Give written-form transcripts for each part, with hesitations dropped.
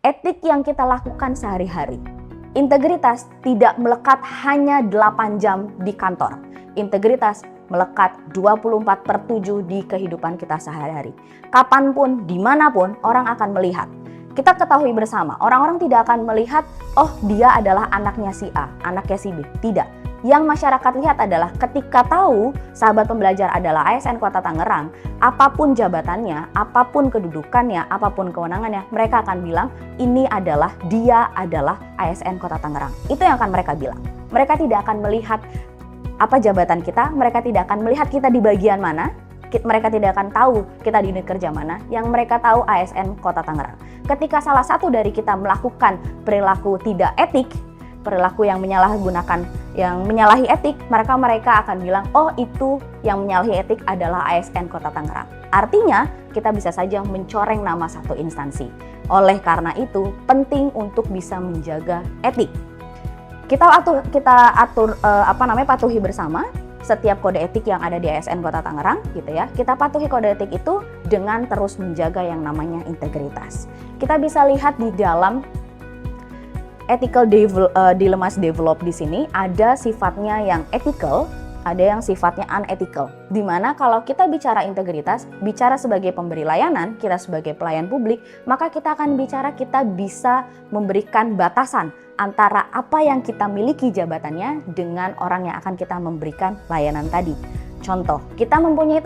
etik yang kita lakukan sehari-hari. Integritas tidak melekat hanya 8 jam di kantor. Integritas melekat 24/7 di kehidupan kita sehari-hari. Kapanpun, dimanapun orang akan melihat. Kita ketahui bersama, orang-orang tidak akan melihat, oh dia adalah anaknya si A, anaknya si B. Tidak. Yang masyarakat lihat adalah ketika tahu sahabat pembelajar adalah ASN Kota Tangerang, apapun jabatannya, apapun kedudukannya, apapun kewenangannya, mereka akan bilang dia adalah ASN Kota Tangerang. Itu yang akan mereka bilang. Mereka tidak akan melihat apa jabatan kita, mereka tidak akan melihat kita di bagian mana, mereka tidak akan tahu kita di unit kerja mana, yang mereka tahu ASN Kota Tangerang. Ketika salah satu dari kita melakukan perilaku tidak etik, perilaku yang menyalahi etik, mereka akan bilang, oh itu yang menyalahi etik adalah ASN Kota Tangerang. Artinya, kita bisa saja mencoreng nama satu instansi. Oleh karena itu, penting untuk bisa menjaga etik. Patuhi bersama setiap kode etik yang ada di ASN Kota Tangerang, gitu ya. Kita patuhi kode etik itu dengan terus menjaga yang namanya integritas. Kita bisa lihat di dalam ethical dilemmas develop di sini ada sifatnya yang ethical, ada yang sifatnya unethical. Dimana kalau kita bicara integritas, bicara sebagai pemberi layanan, kita sebagai pelayan publik, maka kita akan bicara kita bisa memberikan batasan antara apa yang kita miliki jabatannya dengan orang yang akan kita memberikan layanan tadi. Contoh, kita mempunyai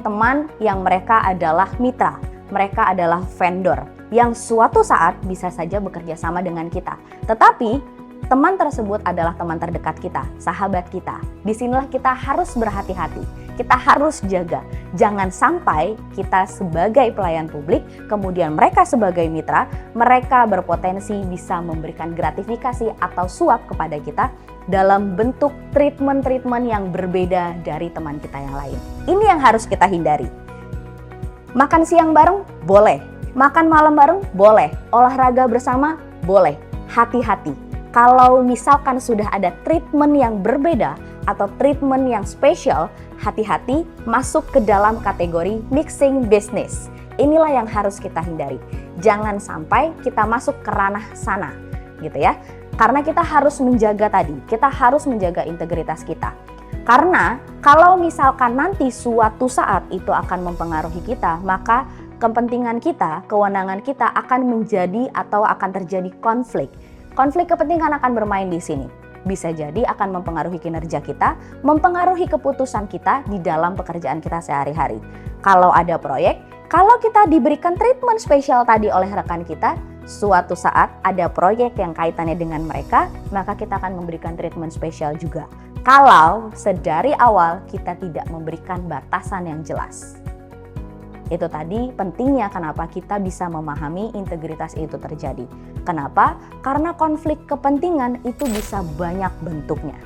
teman yang mereka adalah mitra, mereka adalah vendor, yang suatu saat bisa saja bekerja sama dengan kita. Tetapi teman tersebut adalah teman terdekat kita, sahabat kita. Disinilah kita harus berhati-hati, kita harus jaga. Jangan sampai kita sebagai pelayan publik, kemudian mereka sebagai mitra, mereka berpotensi bisa memberikan gratifikasi atau suap kepada kita dalam bentuk treatment yang berbeda dari teman kita yang lain. Ini yang harus kita hindari. Makan siang bareng? Boleh. Makan malam bareng? Boleh. Olahraga bersama? Boleh. Hati-hati. Kalau misalkan sudah ada treatment yang berbeda atau treatment yang spesial, hati-hati masuk ke dalam kategori mixing business. Inilah yang harus kita hindari. Jangan sampai kita masuk ke ranah sana, gitu ya. Karena kita harus menjaga kita harus menjaga integritas kita. Karena kalau misalkan nanti suatu saat itu akan mempengaruhi kita, maka kepentingan kita, kewenangan kita akan menjadi atau akan terjadi konflik. Konflik kepentingan akan bermain di sini. Bisa jadi akan mempengaruhi kinerja kita, mempengaruhi keputusan kita di dalam pekerjaan kita sehari-hari. Kalau ada proyek, kalau kita diberikan treatment spesial tadi oleh rekan kita, suatu saat ada proyek yang kaitannya dengan mereka, maka kita akan memberikan treatment spesial juga. Kalau sedari awal kita tidak memberikan batasan yang jelas. Itu tadi pentingnya kenapa kita bisa memahami integritas itu terjadi. Kenapa? Karena konflik kepentingan itu bisa banyak bentuknya.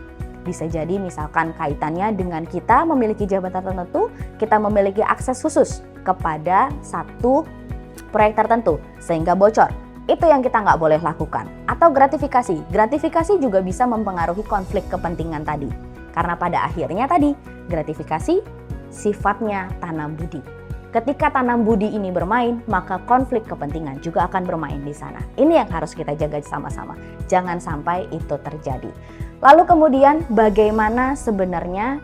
Bisa jadi misalkan kaitannya dengan kita memiliki jabatan tertentu, kita memiliki akses khusus kepada satu proyek tertentu sehingga bocor. Itu yang kita nggak boleh lakukan. Atau gratifikasi. Gratifikasi juga bisa mempengaruhi konflik kepentingan tadi. Karena pada akhirnya tadi, gratifikasi sifatnya tanam budi. Ketika tanam budi ini bermain, maka konflik kepentingan juga akan bermain di sana. Ini yang harus kita jaga sama-sama. Jangan sampai itu terjadi. Lalu kemudian bagaimana sebenarnya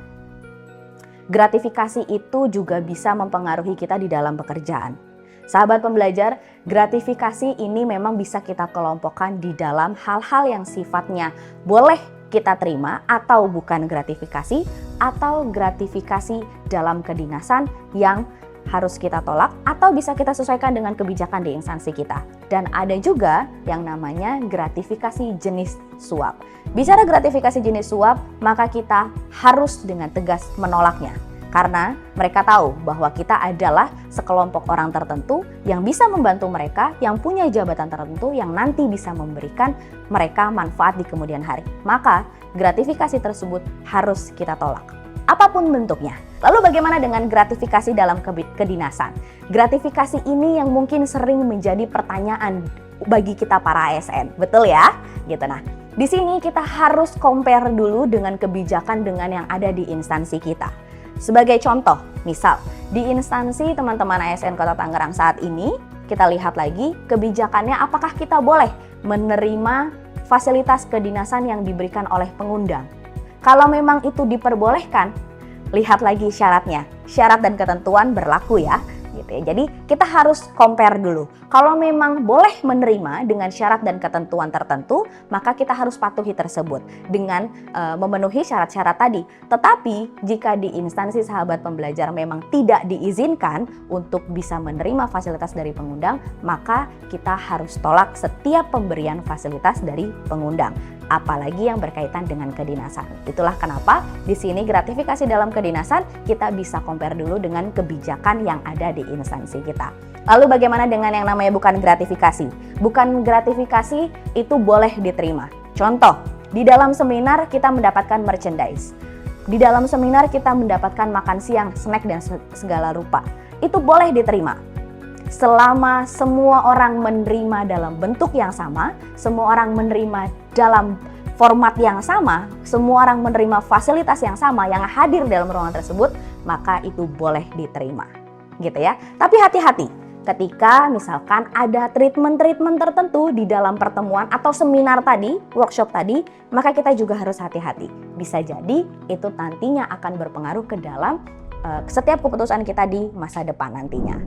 gratifikasi itu juga bisa mempengaruhi kita di dalam pekerjaan. Sahabat pembelajar, gratifikasi ini memang bisa kita kelompokkan di dalam hal-hal yang sifatnya boleh kita terima atau bukan gratifikasi, atau gratifikasi dalam kedinasan yang harus kita tolak atau bisa kita sesuaikan dengan kebijakan di instansi kita. Dan ada juga yang namanya gratifikasi jenis suap. Bicara gratifikasi jenis suap, maka kita harus dengan tegas menolaknya. Karena mereka tahu bahwa kita adalah sekelompok orang tertentu yang bisa membantu mereka, yang punya jabatan tertentu yang nanti bisa memberikan mereka manfaat di kemudian hari. Maka gratifikasi tersebut harus kita tolak. Apapun bentuknya. Lalu bagaimana dengan gratifikasi dalam kedinasan? Gratifikasi ini yang mungkin sering menjadi pertanyaan bagi kita para ASN, betul ya? Gitu. Nah, di sini kita harus compare dulu dengan kebijakan dengan yang ada di instansi kita. Sebagai contoh, misal di instansi teman-teman ASN Kota Tangerang saat ini, kita lihat lagi kebijakannya, apakah kita boleh menerima fasilitas kedinasan yang diberikan oleh pengundang. Kalau memang itu diperbolehkan, lihat lagi syaratnya. Syarat dan ketentuan berlaku ya. Gitu ya. Jadi kita harus compare dulu. Kalau memang boleh menerima dengan syarat dan ketentuan tertentu, maka kita harus patuhi tersebut dengan memenuhi syarat-syarat tadi. Tetapi jika di instansi sahabat pembelajar memang tidak diizinkan untuk bisa menerima fasilitas dari pengundang, maka kita harus tolak setiap pemberian fasilitas dari pengundang, apalagi yang berkaitan dengan kedinasan. Itulah kenapa di sini gratifikasi dalam kedinasan kita bisa compare dulu dengan kebijakan yang ada di instansi kita. Lalu bagaimana dengan yang namanya bukan gratifikasi? Bukan gratifikasi itu boleh diterima. Contoh, di dalam seminar kita mendapatkan merchandise. Di dalam seminar kita mendapatkan makan siang, snack dan segala rupa. Itu boleh diterima. Selama semua orang menerima dalam bentuk yang sama, semua orang menerima dalam format yang sama, semua orang menerima fasilitas yang sama yang hadir dalam ruangan tersebut, maka itu boleh diterima. Gitu ya. Tapi hati-hati ketika misalkan ada treatment-treatment tertentu di dalam pertemuan atau seminar tadi, workshop tadi, maka kita juga harus hati-hati. Bisa jadi itu nantinya akan berpengaruh ke dalam setiap keputusan kita di masa depan nantinya.